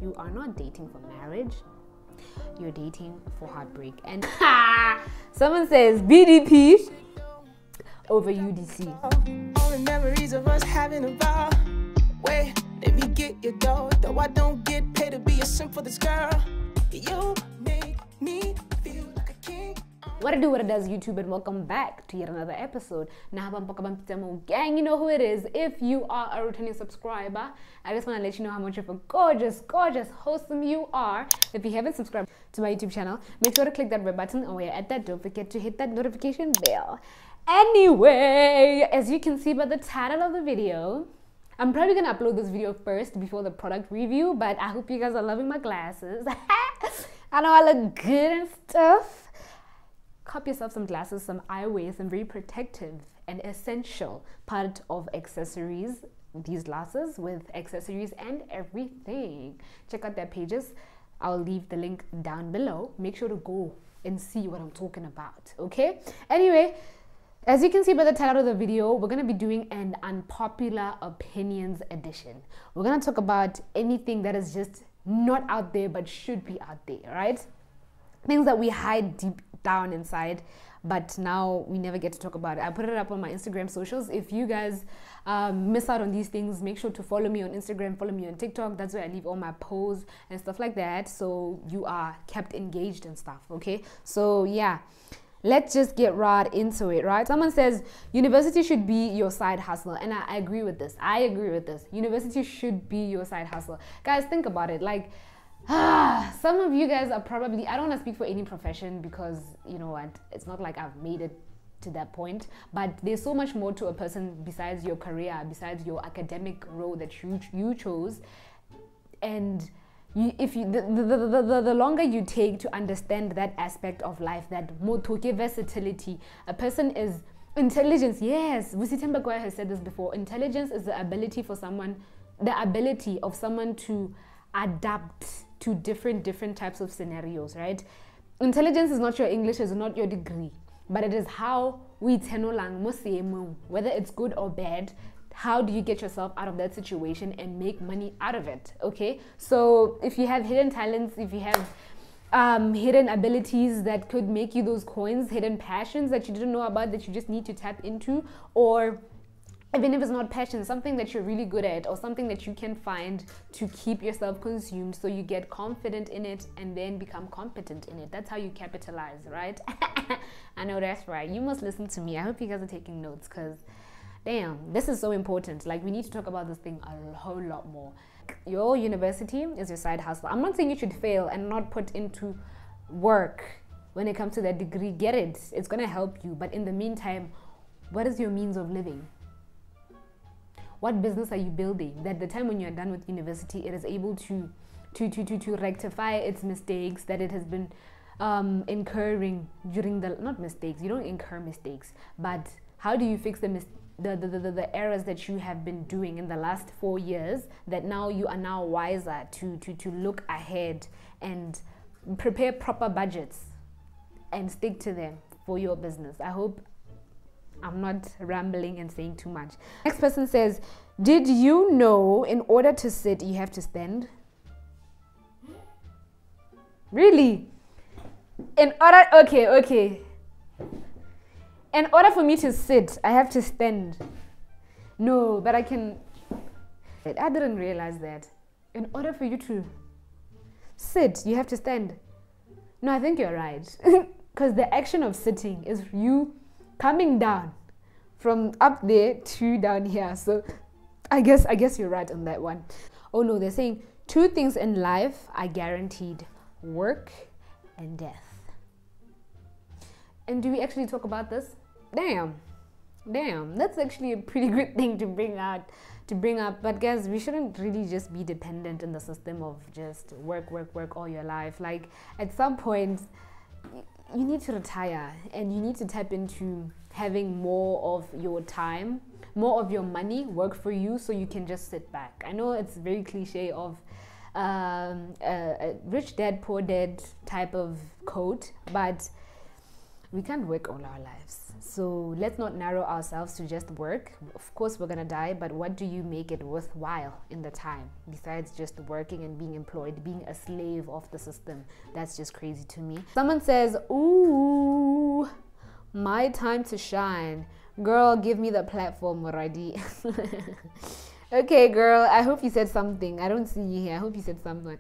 you are not dating for marriage, you're dating for heartbreak. And someone says BDP over UDC. All the memories of us having a vow. Wait, let me get your dough. Though I don't get paid to be a simp for this girl. You make me feel like a king. What it do, what it does, YouTube, and welcome back to yet another episode. Now, gang, you know who it is. If you are a returning subscriber, I just want to let you know how much of a gorgeous, wholesome you are. If you haven't subscribed to my YouTube channel, make sure to click that red button, and while you're at that, don't forget to hit that notification bell. Anyway, as you can see by the title of the video, I'm probably gonna upload this video first before the product review, but I hope you guys are loving my glasses. I know I look good and stuff. Cop yourself some glasses, some eyewear, some very protective and essential part of accessories. These glasses with accessories and everything. Check out their pages. I'll leave the link down below. Make sure to go and see what I'm talking about, okay? Anyway, as you can see by the title of the video, we're going to be doing an unpopular opinions edition. We're going to talk about anything that is just not out there but should be out there, right? Things that we hide deep down inside, but now we never get to talk about it. I put it up on my Instagram socials. If you guys miss out on these things, make sure to follow me on Instagram, follow me on TikTok. That's where I leave all my posts and stuff like that, so you are kept engaged and stuff, okay? So yeah, let's just get right into it, right? Someone says university should be your side hustle, and I agree with this. University should be your side hustle. Guys, think about it. Like, some of you guys are probably, I don't want to speak for any profession because, you know what, it's not like I've made it to that point, but there's so much more to a person besides your career, besides your academic role that you chose. And the longer you take to understand that aspect of life, that motoke versatility, a person is intelligence. Yes, Vusitemba Goya has said this before. Intelligence is the ability of someone to adapt to different types of scenarios, right? Intelligence is not your English, is not your degree, but it is how we tenolang whether it's good or bad. How do you get yourself out of that situation and make money out of it? Okay, so if you have hidden talents, if you have hidden abilities that could make you those coins, hidden passions that you didn't know about that you just need to tap into, or even if it's not passion, something that you're really good at, or something that you can find to keep yourself consumed so you get confident in it and then become competent in it. That's how you capitalize, right? I know that's right. You must listen to me. I hope you guys are taking notes, because damn, this is so important. Like, we need to talk about this thing a whole lot more. Your university is your side hustle. I'm not saying you should fail and not put into work when it comes to that degree. Get it. It's going to help you. But in the meantime, what is your means of living? What business are you building that the time when you're done with university, it is able to rectify its mistakes that it has been incurring during the, not mistakes, you don't incur mistakes, but how do you fix the errors that you have been doing in the last 4 years, that now you are now wiser to look ahead and prepare proper budgets and stick to them for your business. I hope I'm not rambling and saying too much. Next person says, did you know in order to sit you have to stand? Really? Okay. In order for me to sit, I have to stand. No, but I can. I didn't realize that. In order for you to sit, you have to stand. No, I think you're right. Because the action of sitting is you coming down from up there to down here. So I guess you're right on that one. Oh no, they're saying 2 things in life are guaranteed: work and death. And do we actually talk about this? Damn, that's actually a pretty good thing to bring up. But guys, we shouldn't really just be dependent in the system of just work all your life. Like, at some point you need to retire and you need to tap into having more of your time, more of your money work for you, so you can just sit back. I know it's very cliche of a rich dad, poor dad type of quote, but we can't work all our lives. So let's not narrow ourselves to just work. Of course, we're gonna die, but what do you make it worthwhile in the time besides just working and being employed, being a slave of the system? That's just crazy to me. Someone says, ooh, my time to shine. Girl, give me the platform already. Okay, girl, I hope you said something. I don't see you here. I hope you said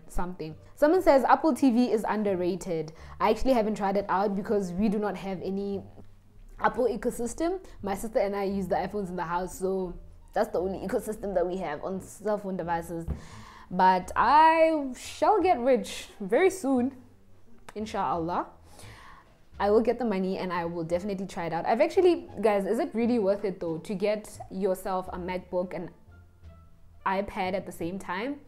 something. Someone says Apple TV is underrated. I actually haven't tried it out because we do not have any Apple ecosystem. My sister and I use the iPhones in the house, so that's the only ecosystem that we have on cell phone devices. But I shall get rich very soon, inshallah. I will get the money and I will definitely try it out. I've actually, guys, is it really worth it though to get yourself a MacBook and iPad at the same time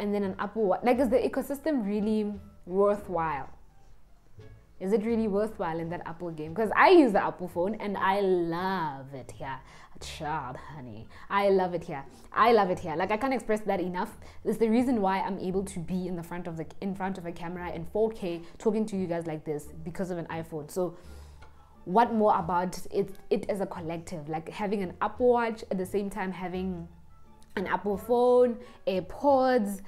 and then an Apple Watch? Like, is the ecosystem really worthwhile? Is it really worthwhile in that Apple game? Because I use the Apple phone and I love it here. Child, honey, I love it here. I love it here. Like, I can't express that enough. It's the reason why I'm able to be in front of a camera in 4K talking to you guys like this, because of an iPhone. So what more about it as a collective? Like having an Apple Watch at the same time having an Apple phone, AirPods,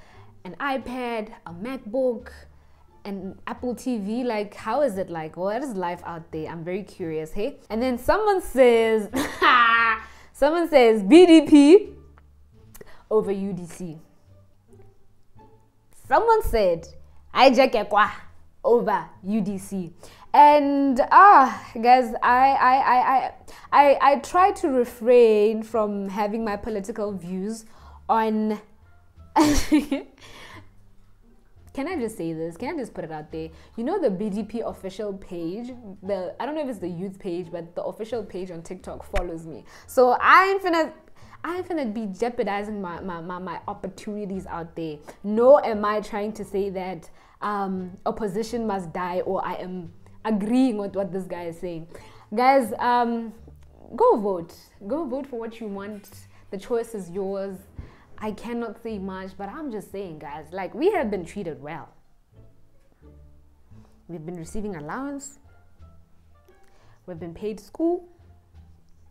an iPad, a MacBook, and Apple TV. Like, how is it like? What is life out there? I'm very curious, hey? And then someone says, someone says BDP over UDC. Someone said Ijakekwa over UDC. And guys, I try to refrain from having my political views on can I just say this? Can I just put it out there? You know the BDP official page, I don't know if it's the youth page, but the official page on TikTok follows me. So I'm finna be jeopardizing my opportunities out there. Nor am I trying to say that opposition must die, or I am agreeing with what this guy is saying. Guys, go vote. Go vote for what you want. The choice is yours. I cannot say much, but I'm just saying, guys, like, we have been treated well. We've been receiving allowance. We've been paid school.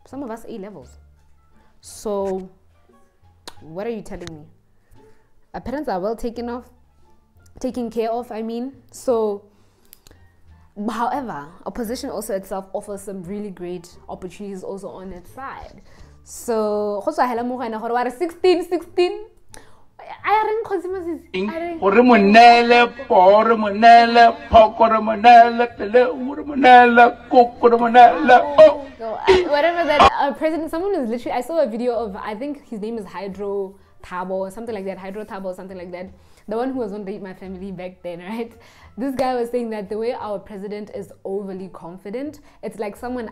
Some of us A-levels. So, what are you telling me? Our parents are well taken care of, I mean. So, however, opposition also itself offers some really great opportunities also on its side. So, 16. Whatever that president, someone is literally, I saw a video of, I think his name is Hydro Tabo or something like that, the one who was on Date My Family back then, right? This guy was saying that the way our president is overly confident, it's like someone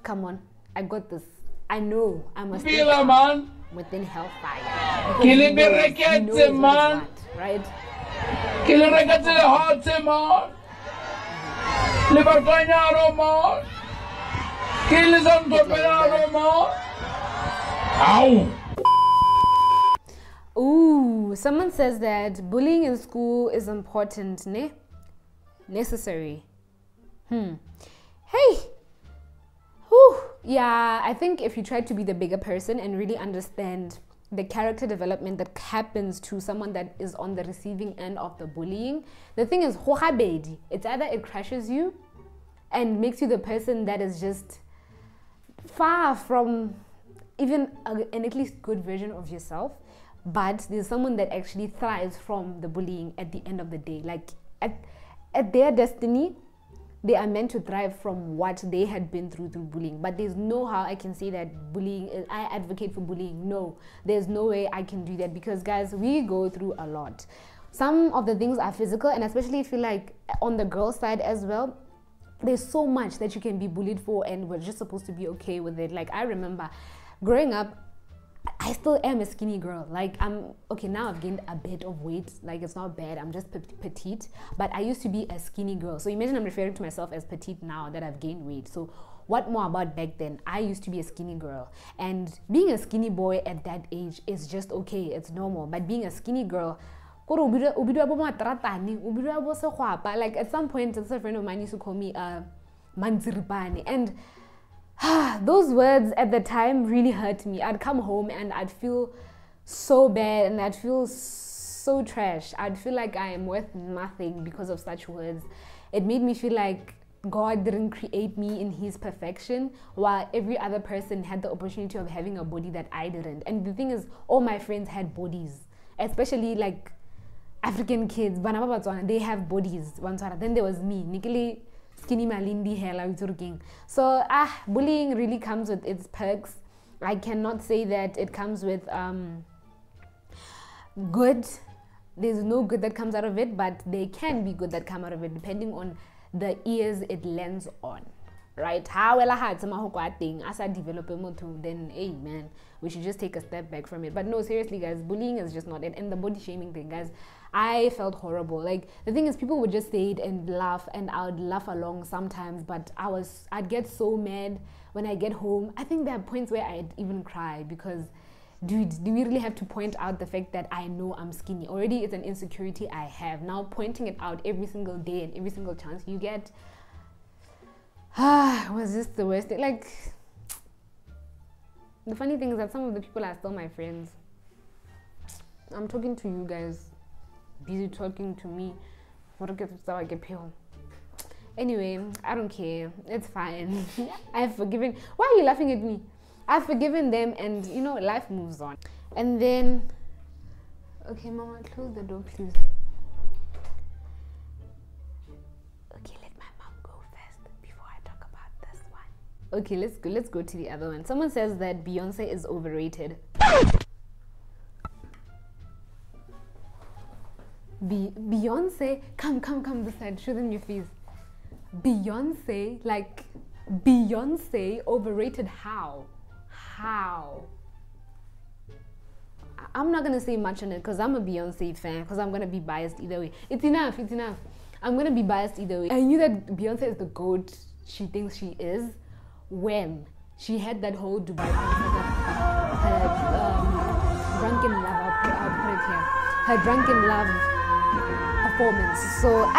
come on, I got this. I know I must be within hellfire. Killing the records, man. Right? Killing the records in the heart, man. Libertarian, man. Killing some entrepreneur, man. Ow. Ooh, someone says that bullying in school is important, necessary. Hey. Whew. Yeah, I think if you try to be the bigger person and really understand the character development that happens to someone that is on the receiving end of the bullying, the thing is, it's either it crushes you and makes you the person that is just far from even an at least good version of yourself, but there's someone that actually thrives from the bullying at the end of the day. Like, at their destiny, they are meant to thrive from what they had been through bullying. But there's no how I can say that bullying is, I advocate for bullying. No, there's no way I can do that, because guys, we go through a lot. Some of the things are physical, and especially if you like on the girl side as well, there's so much that you can be bullied for, and we're just supposed to be okay with it. Like, I remember growing up, I still am a skinny girl. Like, okay, now I've gained a bit of weight. Like, it's not bad. I'm just petite. But I used to be a skinny girl. So imagine I'm referring to myself as petite now that I've gained weight. So what more about back then? I used to be a skinny girl. And being a skinny boy at that age is just okay. It's normal. But being a skinny girl Like at some point, a friend of mine used to call me Manziripani, and those words at the time really hurt me. I'd come home and I'd feel so bad and I'd feel so trash. I'd feel like I am worth nothing because of such words. It made me feel like God didn't create me in his perfection, while every other person had the opportunity of having a body that I didn't. And the thing is, all my friends had bodies, especially like African kids. They have bodies. Then there was me, Nikili skinny malindi hair. So bullying really comes with its perks. I cannot say that it comes with good. There's no good that comes out of it, but there can be good that come out of it depending on the ears it lands on, right? How well I had some thing as I develop a motor, then hey man, we should just take a step back from it. But no, seriously guys, bullying is just not it. And the body shaming thing, guys, I felt horrible. Like the thing is, people would just say it and laugh, and I would laugh along sometimes, but I'd get so mad when I get home. I think there are points where I'd even cry because, dude, do we really have to point out the fact that I know I'm skinny? Already it's an insecurity I have. Now pointing it out every single day and every single chance you get, was this the worst thing? Like, the funny thing is that some of the people are still my friends. I'm talking to you guys, busy talking to me. Anyway, I don't care. It's fine. I've forgiven. Why are you laughing at me? I've forgiven them, and you know, life moves on. And then, okay, Mama, close the door, please. Okay, let my mom go first before I talk about this one. Okay, let's go to the other one. Someone says that Beyonce is overrated. Beyonce, come this side. Show them your face. Beyonce, like Beyonce overrated how? How? I'm not gonna say much on it because I'm a Beyonce fan, because I'm gonna be biased either way. It's enough. I'm gonna be biased either way. I knew that Beyonce is the GOAT she thinks she is when she had that whole Dubai drunken love, I'll put it here, her drunken love performance. So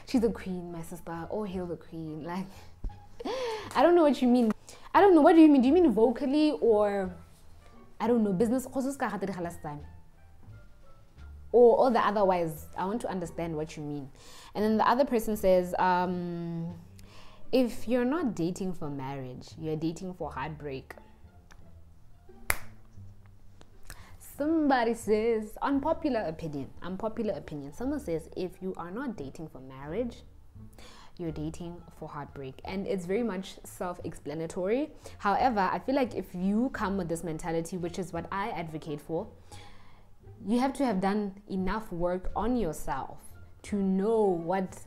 she's a queen, my sister. Oh, hail the queen. Like, I don't know what you mean. I don't know. What do you mean? Do you mean vocally, or I don't know, business? Or all the otherwise? I want to understand what you mean. And then the other person says, if you're not dating for marriage, you're dating for heartbreak. Somebody says, unpopular opinion. Someone says, if you are not dating for marriage, you're dating for heartbreak. And it's very much self-explanatory. However, I feel like if you come with this mentality, which is what I advocate for, you have to have done enough work on yourself to know what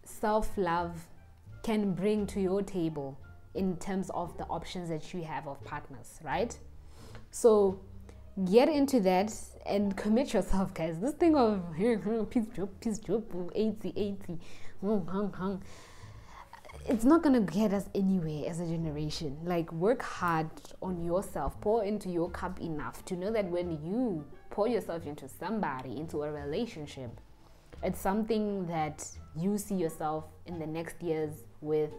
self-love can bring to your table in terms of the options that you have of partners, right? So get into that and commit yourself, guys. This thing of peace job, 80, it's not gonna get us anywhere as a generation. Like, work hard on yourself, pour into your cup enough to know that when you pour yourself into somebody, into a relationship, it's something that you see yourself in the next years with,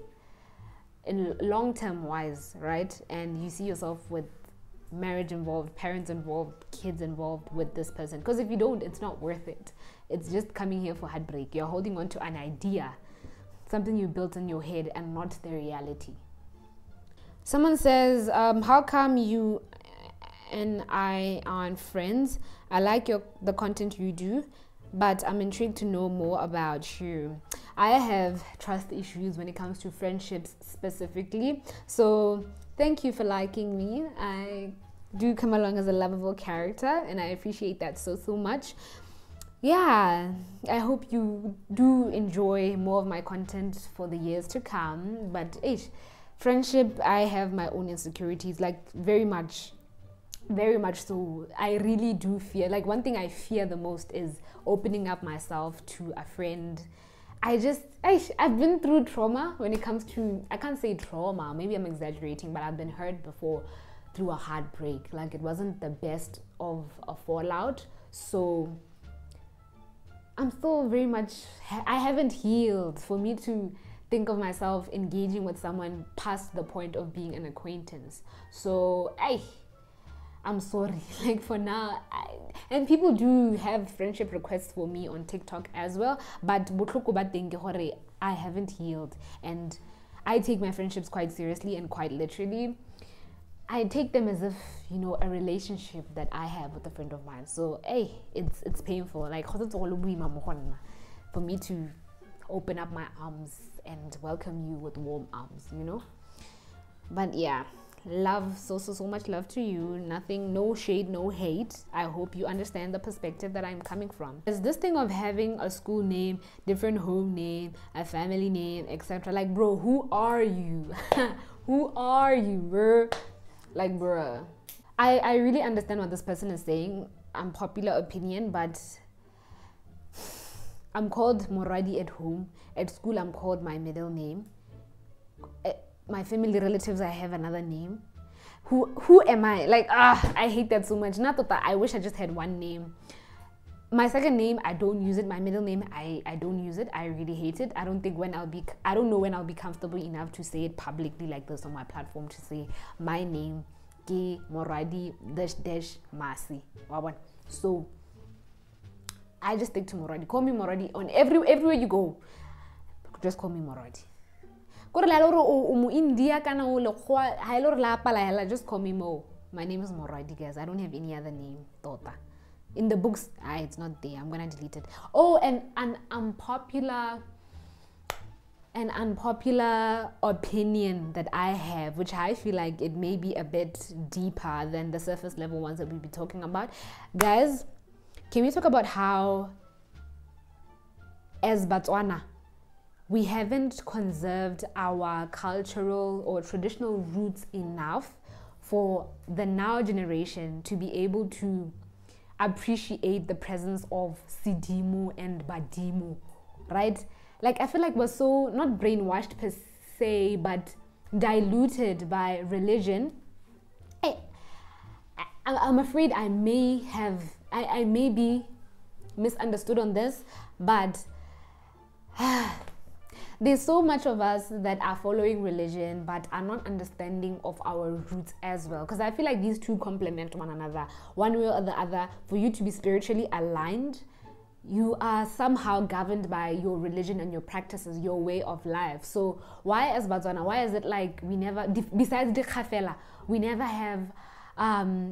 in long-term wise, right? And you see yourself with marriage involved, parents involved, kids involved with this person. Because if you don't, it's not worth it. It's just coming here for heartbreak. You're holding on to an idea, something you built in your head, and not the reality. Someone says, how come you and I aren't friends? I like the content you do, but I'm intrigued to know more about you. I have trust issues when it comes to friendships specifically. So thank you for liking me. I do come along as a lovable character, and I appreciate that so much. Yeah, I hope you do enjoy more of my content for the years to come. But friendship, I have my own insecurities, like very much so. I really do fear, like one thing I fear the most is opening up myself to a friend. I've been through trauma when it comes to, I can't say trauma, maybe I'm exaggerating, but I've been hurt before through a heartbreak. Like, it wasn't the best of a fallout. So I'm still very much, I haven't healed for me to think of myself engaging with someone past the point of being an acquaintance. So I'm sorry, like for now. And people do have friendship requests for me on TikTok as well, but I haven't healed, and I take my friendships quite seriously and quite literally. I take them as if, you know, a relationship that I have with a friend of mine. So it's painful, like for me to open up my arms and welcome you with warm arms, you know. But yeah, love, so much love to you. Nothing, no shade, no hate. I hope you understand the perspective that I'm coming from. There's this thing of having a school name, different home name, a family name, etc. Like, bro, who are you? Who are you, bro? Like, bruh. I really understand what this person is saying. Unpopular opinion, but I'm called Moradi at home. At school, I'm called my middle name. My family relatives, I have another name. Who am I? Like, I hate that so much. Not that I wish I just had one name. My second name, I don't use it. My middle name, I don't use it. I really hate it. I don't know when I'll be comfortable enough to say it publicly like this on my platform, to say my name, Ki Moradi -- Masi. So I just stick to Moradi. Call me Moradi on everywhere you go. Just call me Moradi. Just call me Mo. My name is Moradi, guys. I don't have any other name. Tota. In the books, it's not there. I'm gonna delete it. Oh, and an unpopular opinion that I have, which I feel like it may be a bit deeper than the surface level ones that we'll be talking about. Guys, can we talk about how, as Botswana, we haven't conserved our cultural or traditional roots enough for the now generation to be able to appreciate the presence of Sidimo and Badimo, right? Like, I feel like we're so, not brainwashed per se, but diluted by religion. I'm afraid I may be misunderstood on this, but there's so much of us that are following religion but are not understanding of our roots as well. Because I feel like these two complement one another. One way or the other, for you to be spiritually aligned, you are somehow governed by your religion and your practices, your way of life. So why as Botswana, why is it like we never, besides the khafela, we never have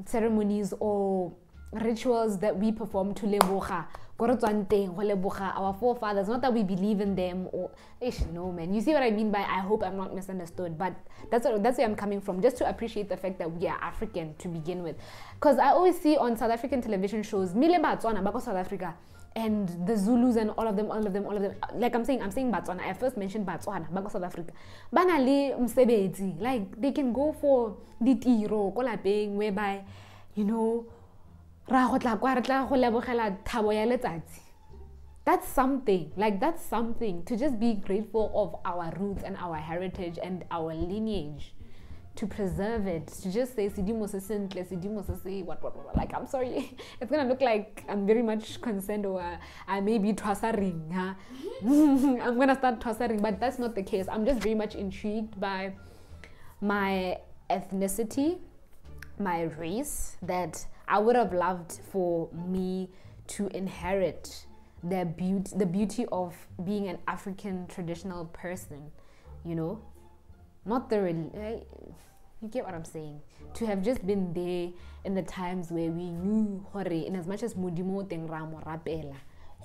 ceremonies or rituals that we perform to leboga our forefathers? Not that we believe in them or no, man. You see what I mean by, I hope I'm not misunderstood, but that's where I'm coming from, just to appreciate the fact that we are African to begin with. Because I always see on South African television shows Mile Botswana bako South Africa, and the Zulus and all of them, like I'm saying Botswana. I first mentioned Botswana bako South Africa, banale msebetsi, like they can go for ditiro ko lapeng, whereby, you know, that's something. Like, that's something to just be grateful of our roots and our heritage and our lineage, to preserve it, to just say Sidimo se sentle, Sidimo se what. Like, I'm sorry, it's gonna look like I'm very much concerned, or I may be twasaring, huh? I'm gonna start twasaring, but that's not the case. I'm just very much intrigued by my ethnicity, my race, that I would have loved for me to inherit the beauty of being an African traditional person, you know, not you get what I'm saying, to have just been there in the times where we knew hore, in as much as modimo teng ra mo rapela,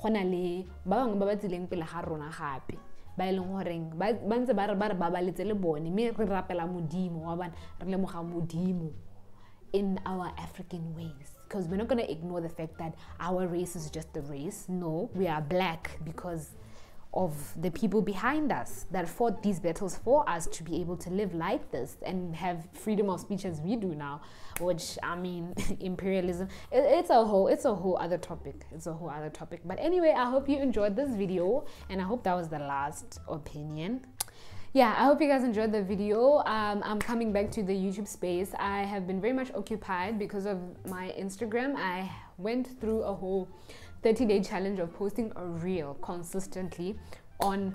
gona le ba bang ba ba tsileng pele ga rona gape ba eleng horeng ba ntse ba re babaletse le bone, me re rapela modimo wa bana re lemoga modimo in our African ways. Because we're not going to ignore the fact that our race is just a race. No, we are black because of the people behind us that fought these battles for us to be able to live like this and have freedom of speech as we do now, which, I mean, imperialism, it's a whole other topic. It's a whole other topic. But anyway, I hope you enjoyed this video, and I hope that was the last opinion. Yeah, I hope you guys enjoyed the video. I'm coming back to the YouTube space. I have been very much occupied because of my Instagram. I went through a whole 30-day challenge of posting a reel consistently on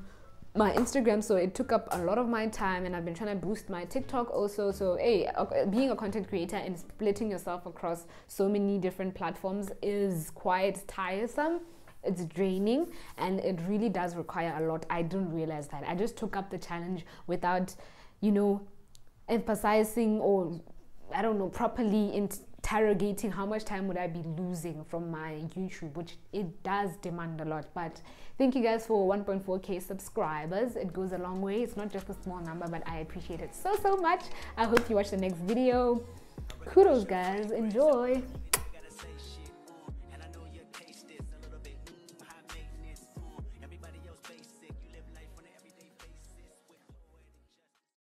my Instagram, so it took up a lot of my time, and I've been trying to boost my TikTok also. So hey, being a content creator and splitting yourself across so many different platforms is quite tiresome. It's draining, and it really does require a lot. I didn't realize that. I just took up the challenge without, you know, emphasizing, or I don't know, properly interrogating how much time would I be losing from my YouTube, which it does demand a lot. But thank you guys for 1.4k subscribers. It goes a long way. It's not just a small number, but I appreciate it so much. I hope you watch the next video. Kudos guys, enjoy.